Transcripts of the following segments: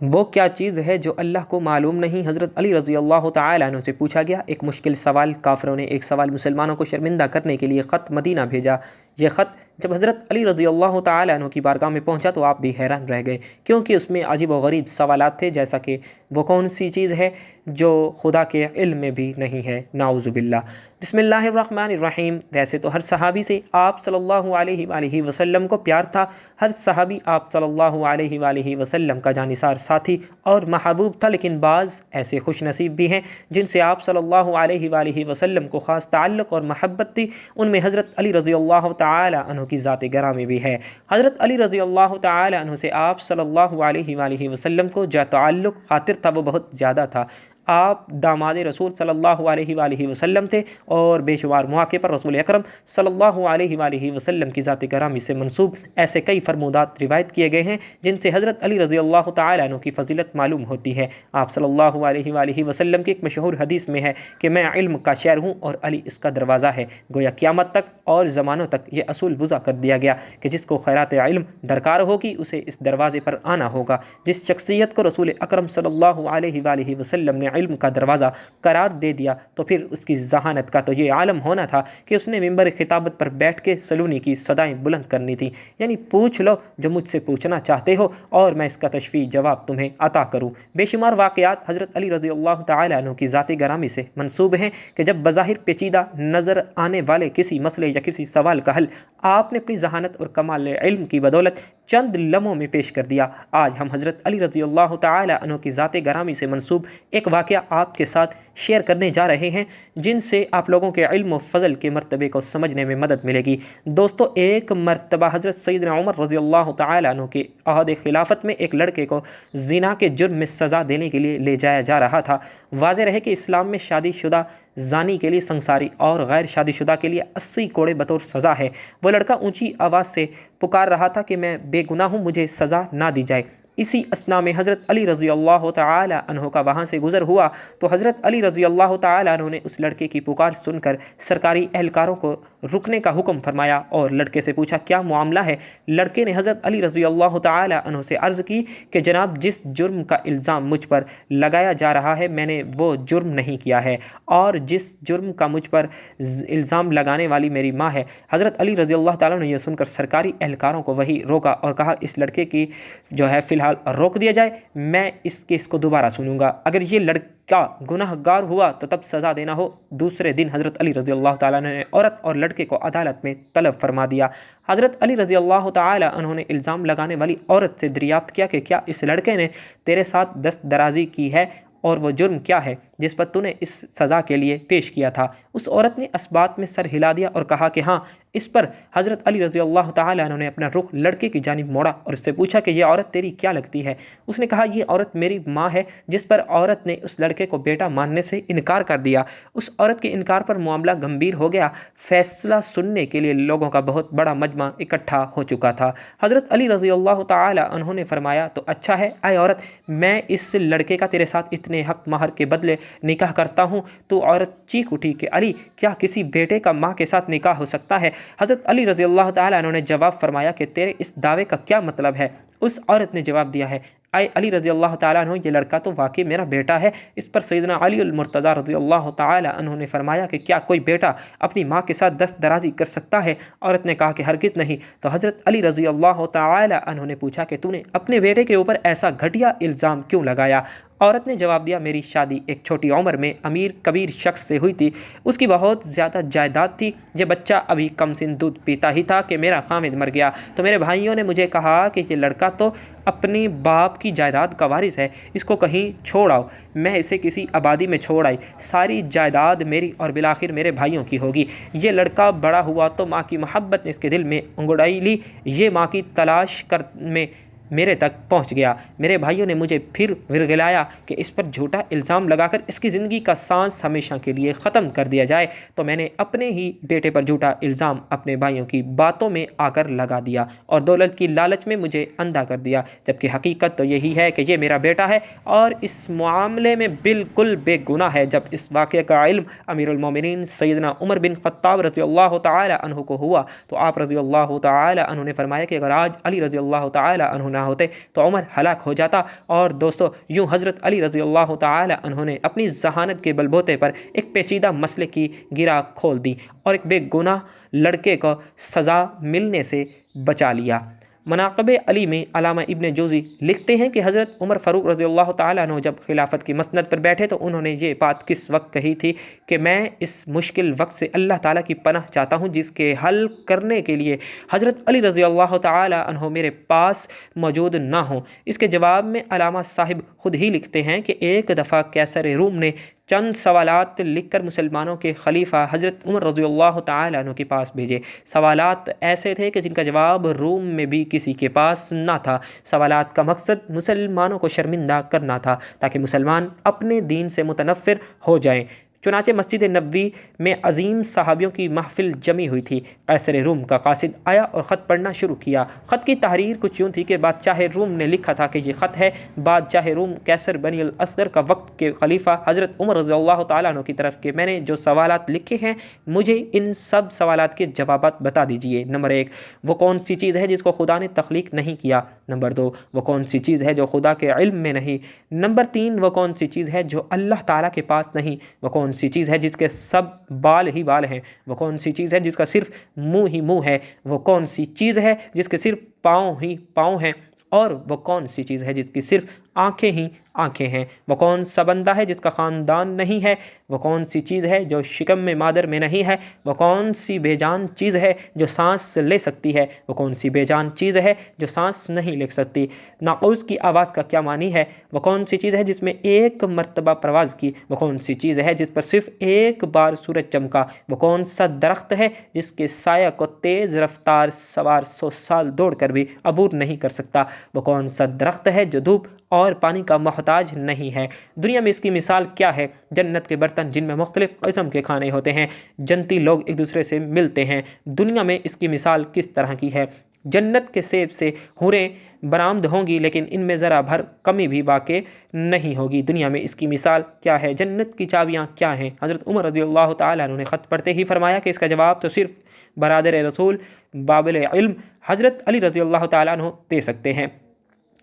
वो क्या चीज़ है जो अल्लाह को मालूम नहीं? हज़रत अली रज़ी अल्लाह तआला अन्हु से पूछा गया। एक मुश्किल सवाल, काफ़िरों ने एक सवाल मुसलमानों को शर्मिंदा करने के लिए ख़त मदीना भेजा। ये ख़त जब हज़रत अली रज़ी अल्लाह तआला अन्हु की बारगाह में पहुँचा तो आप भी हैरान रह गए, क्योंकि उसमें अजीब व गरीब सवालात थे, जैसा कि वो कौन सी चीज़ है जो खुदा के इल्म में भी नहीं है, नाउज़ु बिल्लाह। बिस्मिल्लाहिर्रहमानिर्रहीम। वैसे तो हर सहाबी से आप सल्लल्लाहु अलैहि वसल्लम को प्यार था। हर सहाबी आप सल्लल्लाहु अलैहि वसल्लम का जानिसार साथी और महबूब था, लेकिन बाज़ ऐसे खुशनसीब भी हैं जिनसे आप सल्लल्लाहु अलैहि वसल्लम को ख़ास ताल्लुक़ और महब्बत थी। उनमें हज़रत अली रज़ी अल्लाह तआला अन्हु की ज़ात ग्रामी भी है। हज़रत अली रज़ी अल्लाह तआला अन्हु से आप सल्लल्लाहु अलैहि वसल्लम को जो ताल्लुक़ ख़ातिर था वो बहुत ज़्यादा था। आप दामाद रसूल सल्लल्लाहु अलैहि वसल्लम थे और बेशुमार मौके पर रसूल अकरम सल्लल्लाहु अलैहि वसल्लम की ज़ात ग्रामी से मंसूब ऐसे कई फरमूदात रिवायत किए गए हैं जिनसे हज़रत अली रज़ी अल्लाह तआला अन्हु की फ़जीलत मालूम होती है। आप सल्लल्लाहु अलैहि वसल्लम की एक मशहूर हदीस में है कि मैं इल्म का शहर हूँ और अली इसका दरवाज़ा है। गोया क़यामत तक और ज़मानों तक ये असूल वज़ा कर दिया गया कि जिसको खैरात इल्म दरकार होगी उसे इस दरवाज़े पर आना होगा। जिस शख्सियत को रसूल अकरम सल्लल्लाहु अलैहि वसल्लम ने इल्म का दरवाज़ा करार दे दिया तो फिर उसकी ज़हानत का तो ये आलम होना था कि उसने मिंबर खिताबत पर बैठ के सलूनी की सदाएँ बुलंद करनी थी, यानी पूछ लो जो मुझसे पूछना चाहते हो और मैं इसका तशफ़ी जवाब तुम्हें अता करूँ। बेशुमार वाक़यात हज़रत अली रज़ी अल्लाह तआला अन्हु की ज़ात ग्रामी से मंसूब हैं कि जब बज़ाहिर पेचीदा नज़र आने वाले किसी मसले या किसी सवाल का हल आपने अपनी ज़हानत और कमाल इल्म की बदौलत चंद लम्हों में पेश कर दिया। आज हम हज़रत अली रज़ी अल्लाह तआला अन्हु की ज़ात ग्रामी से मंसूब एक वाक़या आपके साथ शेयर करने जा रहे हैं जिनसे आप लोगों के इल्म व फ़ज़ल के मर्तबे को समझने में मदद मिलेगी। दोस्तों, एक मरतबा हज़रत सैयदना उमर रज़ी अल्लाह तआला अन्हु के अहद खिलाफत में एक लड़के को ज़िना के जुर्म में सज़ा देने के लिए ले जाया जा रहा था। वाज़ेह रहे कि इस्लाम में शादीशुदा ज़ानी के लिए संसारी और गैर शादीशुदा के लिए 80 कोड़े बतौर सज़ा है। वो लड़का ऊँची आवाज़ से पुकार रहा था कि मैं बेगुनाह हूँ, मुझे सज़ा ना दी जाए। इसी असना में हज़रत अली रज़ी अल्लाह तआला अन्हु का वहाँ से गुज़र हुआ तो हज़रत अली रज़ी अल्लाह तआला अन्हु ने उस लड़के की पुकार सुनकर सरकारी एहलकारों को रुकने का हुक्म फरमाया और लड़के से पूछा क्या मामला है। लड़के ने हज़रत अली रज़ी अल्लाह तआला अन्हु से अर्ज़ की कि जनाब, जिस जुर्म का इल्ज़ाम मुझ पर लगाया जा रहा है मैंने वो जुर्म नहीं किया है और जिस जुर्म का मुझ पर इल्ज़ाम लगाने वाली मेरी माँ है। हज़रत अली रज़ी अल्लाह तआला ने यह सुनकर सरकारी एहलकारों को वही रोका और कहा इस लड़के की जो है फ़िलहाल रोक दिया जाए, मैं इस केस को दोबारा सुनूंगा। अगर ये लड़का गुनहगार हुआ तो तब सज़ा देना हो। दूसरे दिन हज़रत अली रज़ी अल्लाह तआला ने औरत और लड़के को अदालत में तलब फरमा दिया। हज़रत अली रज़ी अल्लाह तआला उन्होंने इल्ज़ाम लगाने वाली औरत से दरियाफ्त किया कि क्या इस लड़के ने तेरे साथ दस्त दराज़ी की है और वो जुर्म क्या है जिस पर तूने इस सज़ा के लिए पेश किया था। उस औरत ने इस बात में सर हिला दिया और कहा कि हाँ। इस पर हज़रत अली रज़ी अल्लाह तआला अन्हु ने अपना रुख लड़के की जानिब मोड़ा और उससे पूछा कि यह औरत तेरी क्या लगती है। उसने कहा ये औरत मेरी माँ है। जिस पर औरत ने उस लड़के को बेटा मानने से इनकार कर दिया। उस औरत के इनकार पर मामला गंभीर हो गया। फैसला सुनने के लिए लोगों का बहुत बड़ा मजमा इकट्ठा हो चुका था। हज़रत अली रज़ी अल्लाह तआला अन्हु ने फरमाया तो अच्छा है आए औरत, मैं इस लड़के का तेरे साथ इतने हक महर के बदले निकाह करता हूँ। तो औरत चीख उठी कि अली, क्या किसी बेटे का माँ के साथ निकाह हो सकता है। हज़रत अली रज़ी अल्लाह तआला अन्हु ने जवाब फरमाया कि तेरे इस दावे का क्या मतलब है। उस औरत ने जवाब दिया है आए अली रज़ी अल्लाह तआला अन्हु, ये लड़का तो वाकई मेरा बेटा है। इस पर सैयदना अली अल मुर्तज़ा रज़ी अल्लाह तआला अन्हु ने फरमाया कि क्या कोई बेटा अपनी माँ के साथ दस्त दराज़ी कर सकता है। औरत ने कहा कि हरगिज़ नहीं। तो हज़रत अली रज़ी अल्लाह तआला अन्हु ने पूछा कि तूने अपने बेटे के ऊपर ऐसा घटिया इल्ज़ाम क्यों लगाया। औरत ने जवाब दिया मेरी शादी एक छोटी उम्र में अमीर कबीर शख्स से हुई थी। उसकी बहुत ज़्यादा जायदाद थी। ये बच्चा अभी कम सिन दूध पीता ही था कि मेरा खामिद मर गया। तो मेरे भाइयों ने मुझे कहा कि ये लड़का तो अपने बाप की जायदाद का वारिस है, इसको कहीं छोड़ आओ। मैं इसे किसी आबादी में छोड़ आई। सारी जायदाद मेरी और बिलाखिर मेरे भाइयों की होगी। ये लड़का बड़ा हुआ तो माँ की मोहब्बत ने इसके दिल में अंगड़ाई ली। ये माँ की तलाश कर में मेरे तक पहुंच गया। मेरे भाइयों ने मुझे फिर विरगलाया कि इस पर झूठा इल्ज़ाम लगाकर इसकी ज़िंदगी का सांस हमेशा के लिए ख़त्म कर दिया जाए। तो मैंने अपने ही बेटे पर झूठा इल्ज़ाम अपने भाइयों की बातों में आकर लगा दिया और दौलत की लालच में मुझे अंधा कर दिया, जबकि हकीकत तो यही है कि ये मेरा बेटा है और इस मामले में बिल्कुल बेगुनाह है। जब इस वाक़े का इल्म अमीरुल मोमिनीन सैयदना उमर बिन ख़त्ताब रज़ी अल्लाह तआला अन्हु को हुआ तो आप रज़ी अल्लाह तआला अन्हु ने फरमाया कि अगर आज अली रज़ी अल्लाह तआला अन्हु ना होते तो उमर हलाक हो जाता। और दोस्तों यूँ हज़रत अली रज़ी अल्लाह ताला अन्हु ने अपनी ज़हानत के बलबूते पर एक पेचीदा मसले की गिरा खोल दी और एक बेगुनाह लड़के को सज़ा मिलने से बचा लिया। मनाक़िब अली में अल्लामा इब्न जौज़ी लिखते हैं कि हज़रत उमर फ़ारूक रज़ी अल्लाह ताला अन्हु जब खिलाफत की मसनद पर बैठे तो उन्होंने ये बात किस वक्त कही थी कि मैं इस मुश्किल वक्त से अल्लाह ताला की पनाह चाहता हूँ जिसके हल करने के लिए हज़रत अली रज़ी अल्लाह ताला अन्हु मेरे पास मौजूद ना हो। इसके जवाब में अल्लामा साहिब ख़ुद ही लिखते हैं कि एक दफ़ा कैसर रूम ने चंद सवालात लिखकर मुसलमानों के खलीफा हज़रत उमर रज़ी अल्लाह ताला अन्हु के पास भेजे। सवालात ऐसे थे कि जिनका जवाब रूम में भी किसी के पास ना था। सवालात का मकसद मुसलमानों को शर्मिंदा करना था ताकि मुसलमान अपने दीन से मुतनफ़िर हो जाएं। चुनाचे मस्जिद नबवी में अजीम सहाबियों की महफिल जमी हुई थी। कैसर रूम का कासिद आया और ख़त पढ़ना शुरू किया। ख़त की तहरीर कुछ यूँ थी कि बादशाह रूम ने लिखा था कि ये ख़त है बादशाह रूम कैसर बनी अल असगर का वक्त के खलीफा हज़रत उमर रज़ी अल्लाह ताला अन्हु की तरफ के मैंने जो सवालात लिखे हैं मुझे इन सब सवालात के जवाबात बता दीजिए। नंबर 1, वो कौन सी चीज़ है जिसको खुदा ने तख्लीक नहीं किया। नंबर 2, वो कौन सी चीज़ है जो खुदा के इल्म में नहीं। नंबर 3, वो कौन सी चीज़ है जो अल्लाह ताला के पास नहीं। वो कौन सी चीज़ है जिसके सब बाल ही बाल हैं। वो कौन सी चीज़ है जिसका सिर्फ मुंह ही मुंह है। वो कौन सी चीज़ है जिसके सिर्फ पाँव ही पाँव हैं। और वो कौन सी चीज़ है जिसकी सिर्फ आँखें ही आँखें हैं। वो कौन सा बंदा है जिसका ख़ानदान नहीं है। वो कौन सी चीज़ है जो शिकम में मादर में नहीं है। वो कौन सी बेजान चीज़ है जो सांस ले सकती है। वो कौन सी बेजान चीज़ है जो सांस नहीं ले सकती। नाक़ूस की आवाज़ का क्या मानी है। वो कौन सी चीज़ है जिसमें एक मर्तबा परवाज़ की। वो कौन सी चीज़ है जिस पर सिर्फ एक बार सूरज चमका। वो कौन सा दरख्त है जिसके साया को तेज़ रफ्तार सवार 100 साल दौड़ कर भी अबूर नहीं कर सकता। वो कौन सा दरख्त है जो धूप और पानी का मोहताज नहीं है। दुनिया में इसकी मिसाल क्या है। जन्नत के बर्तन जिनमें मुख्तलिफ़ किस्म के खाने होते हैं। जन्नती लोग एक दूसरे से मिलते हैं। दुनिया में इसकी मिसाल किस तरह की है। जन्नत के सेब से हुरें बरामद होंगी लेकिन इनमें ज़रा भर कमी भी वाक़ई नहीं होगी। दुनिया में इसकी मिसाल क्या है। जन्नत की चाबियाँ क्या हैं। हज़रत उमर रज़ी अल्लाह ताला अन्हु ने ख़त पढ़ते ही फरमाया कि इसका जवाब तो सिर्फ बरादर रसूल बाबिल इल्म हज़रत अली रज़ी अल्लाह ताला अन्हु दे सकते हैं।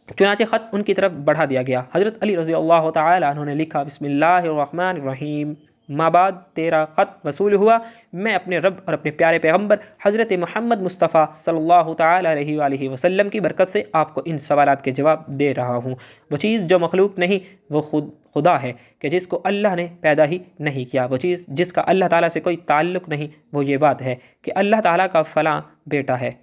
चुनाचे ख़त उनकी तरफ बढ़ा दिया गया। हज़रत अली रज़ी अल्लाह ताला अन्हु ने लिखा, बिस्मिल्लाहिर्रहमानिर्रहीम, माबाद तेरा ख़त वसूल हुआ। मैं अपने रब और अपने प्यारे पैगम्बर हज़रत मोहम्मद मुस्तफ़ा सल्लल्लाहु ताला अलैहि वसल्लम की बरकत से आपको इन सवालात के जवाब दे रहा हूँ। वो चीज़ जो मखलूक नहीं वो खुदा है कि जिसको अल्लाह ने पैदा ही नहीं किया। वो चीज़ जिसका अल्लाह ताला से कोई ताल्लुक़ नहीं वो ये बात है कि अल्लाह ताला का फ़लाँ बेटा है।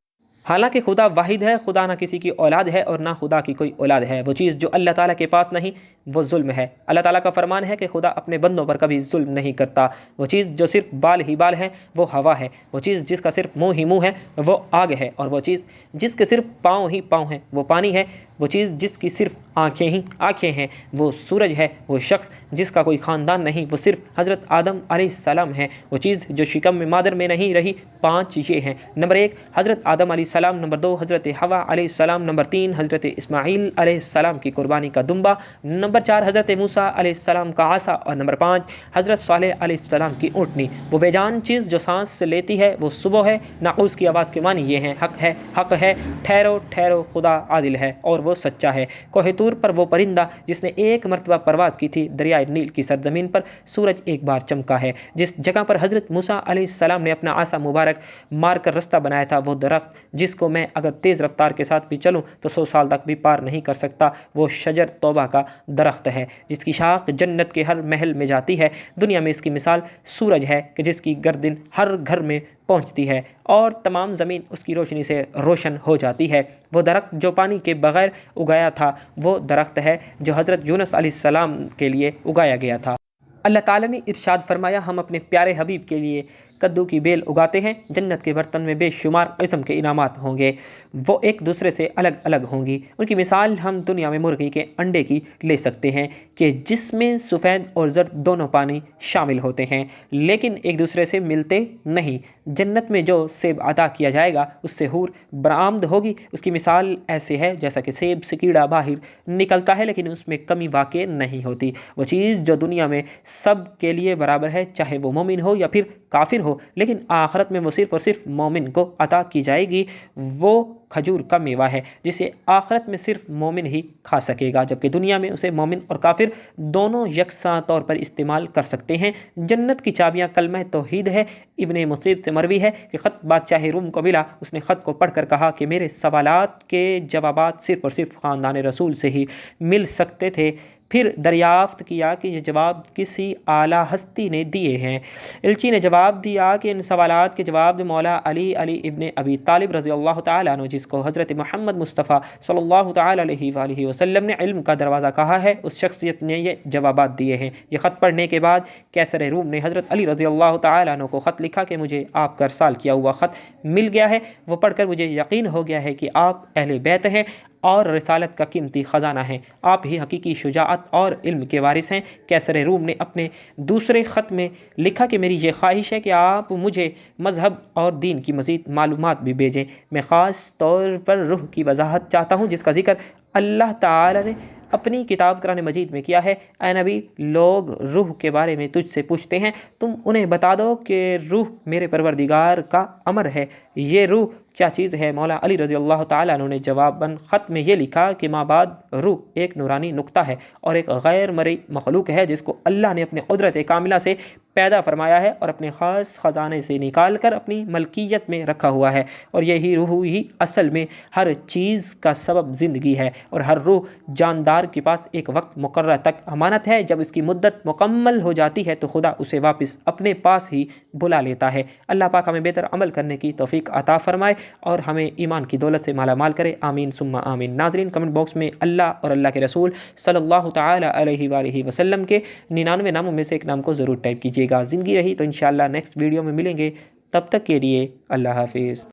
हालांकि खुदा वाहिद है, खुदा ना किसी की औलाद है और ना खुदा की कोई औलाद है। वो चीज़ जो अल्लाह ताला के पास नहीं वो जुल्म है। अल्लाह ताला का फरमान है कि खुदा अपने बंदों पर कभी जुल्म नहीं करता। वो चीज़ जो सिर्फ बाल ही बाल है वो हवा है। वो चीज़ जिसका सिर्फ मुँह ही मुँह है वो आग है। और वो चीज़ जिसके सिर्फ पाँव ही पाँव हैं वो पानी है। वो चीज़ जिसकी सिर्फ आँखें ही आँखें हैं वो सूरज है। वो शख्स जिसका कोई ख़ानदान नहीं वो सिर्फ हज़रत आदम अलैहिस्सलाम है। वो चीज़ जो शिकम में मादर में नहीं रही 5 ये हैं। नंबर 1 हज़रत आदम अलैहिस्सलाम, नंबर 2 हज़रत हवा अलैहिस्सलाम, नंबर 3 हज़रत इस्माईल अलैहिस्सलाम की कुर्बानी का दुम्बा, नंबर 4 हज़रत मूसा अलैहिस्सलाम का आसा और नंबर 5 हज़रत सालेह अलैहिस्सलाम की ऊँटनी। वो बेजान चीज़ जो सांस लेती है वो सुबह है। नाक़ूस की आवाज़ के मानी ये हैं, हक़ है, ठहरो ठहरो, खुदा आदिल है और वो सच्चा है। कोहितूर पर वो परिंदा जिसने एक मरतबा परवाज़ की थी, दरियाए नील की सरजमीन पर सूरज एक बार चमका है। जिस जगह पर हज़रत मूसा अलैहिस्सलाम ने अपना आसा मुबारक मार कर रास्ता बनाया था, वो दरख्त जिसको मैं अगर तेज़ रफ्तार के साथ भी चलूँ तो 100 साल तक भी पार नहीं कर सकता, वो शजर तौबा का दरख्त है जिसकी शाख जन्नत के हर महल में जाती है। दुनिया में इसकी मिसाल सूरज है कि जिसकी गर्दन हर घर में पहुंचती है और तमाम ज़मीन उसकी रोशनी से रोशन हो जाती है। वो दरख्त जो पानी के बग़ैर उगाया था वो दरख्त है जो हज़रत यूनुस अलैहिस्सलाम के लिए उगाया गया था। अल्लाह ताला ने इरशाद फरमाया, हम अपने प्यारे हबीब के लिए कद्दू की बेल उगाते हैं। जन्नत के बर्तन में बेशुमार किस्म के इनामात होंगे। वो एक दूसरे से अलग अलग होंगी। उनकी मिसाल हम दुनिया में मुर्गी के अंडे की ले सकते हैं कि जिसमें सफ़ेद और ज़र्द दोनों पानी शामिल होते हैं लेकिन एक दूसरे से मिलते नहीं। जन्नत में जो सेब अता किया जाएगा उससे हूर बरामद होगी। उसकी मिसाल ऐसे है जैसा कि सेब से कीड़ा बाहर निकलता है लेकिन उसमें कमी वाक़ई नहीं होती। वो चीज़ जो दुनिया में सब के लिए बराबर है, चाहे वो मोमिन हो या फिर काफिर हो, हो, लेकिन आखिरत में वो सिर्फ़ और सिर्फ मोमिन को अता की जाएगी। वो खजूर का मेवा है जिसे आखिरत में सिर्फ मोमिन ही खा सकेगा, जबकि दुनिया में उसे मोमिन और काफिर दोनों यकसा तौर पर इस्तेमाल कर सकते हैं। जन्नत की चाबियाँ कलमा तौहीद है। इब्ने मुसीब से मरवी है कि ख़त बादशाह रूम को मिला। उसने ख़त को पढ़कर कहा कि मेरे सवालात के जवाबात सिर्फ़ और सिर्फ ख़ानदान रसूल से ही मिल सकते थे। फिर दरियाफ्त किया कि ये जवाब किसी आला हस्ती ने दिए हैं। इल्ची ने जवाब दिया कि इन सवालात के जवाब मौला अली इब्ने अबी तालिब रज़ी अल्लाह तआला अन्हु, जिसको हज़रत मोहम्मद मुस्तफ़ा सल्लल्लाहु तआला अलैहि वसल्लम ने इल्म का दरवाज़ा कहा है, उस शख्सियत ने ये जवाबात दिए हैं। ये ख़त पढ़ने के बाद कैसर रूम ने हज़रत अली रज़ी अल्लाह तआला अन्हु को ख़त लिखा कि मुझे आपका अरसाल किया हुआ ख़त मिल गया है। वो पढ़कर मुझे यकीन हो गया है कि आप अहले बैत हैं और रिसालत का कीमती ख़जाना है। आप ही हकीकी शुजाअत और इल्म के वारिस हैं। कैसर रूम ने अपने दूसरे ख़त में लिखा कि मेरी ये ख्वाहिश है कि आप मुझे मज़हब और दीन की मज़ीद मालूमात भी भेजें। मैं ख़ास तौर पर रूह की वजाहत चाहता हूँ, जिसका ज़िक्र अल्लाह ताला ने अपनी किताब कुरान मजीद में किया है। ऐ नबी, लोग रूह के बारे में तुझसे पूछते हैं, तुम उन्हें बता दो कि रूह मेरे परवरदिगार का अमर है। ये रूह क्या चीज़ है? मौला अली रज़ी अल्लाह ताला अन्हु ने जवाबन ख़त में ये लिखा कि माबाद रूह एक नूरानी नुक्ता है और एक गैर मरी मखलूक है, जिसको अल्लाह ने अपने कुदरत कामिला से पैदा फरमाया है और अपने ख़ास ख़जाने से निकाल कर अपनी मलकियत में रखा हुआ है। और यही रूह ही असल में हर चीज़ का सबब ज़िंदगी है। और हर रूह जानदार के पास एक वक्त मुकर्रर तक अमानत है। जब इसकी मुद्दत मुकम्मल हो जाती है तो खुदा उसे वापस अपने पास ही बुला लेता है। अल्लाह पाक हमें बेहतर अमल करने की तौफीक अता फरमाए और हमें ईमान की दौलत से माला माल करे। आमीन सुम्मा आमीन। नाज़रीन, कमेंट बॉक्स में अल्लाह और अल्लाह के रसूल सल्लल्लाहु तआला अलैहि वसल्लम के 99 नामों में से एक नाम को ज़रूर टाइप कीजिएगा। ज़िंदगी रही तो इंशाअल्लाह नेक्स्ट वीडियो में मिलेंगे। तब तक के लिए अल्लाह हाफिज़।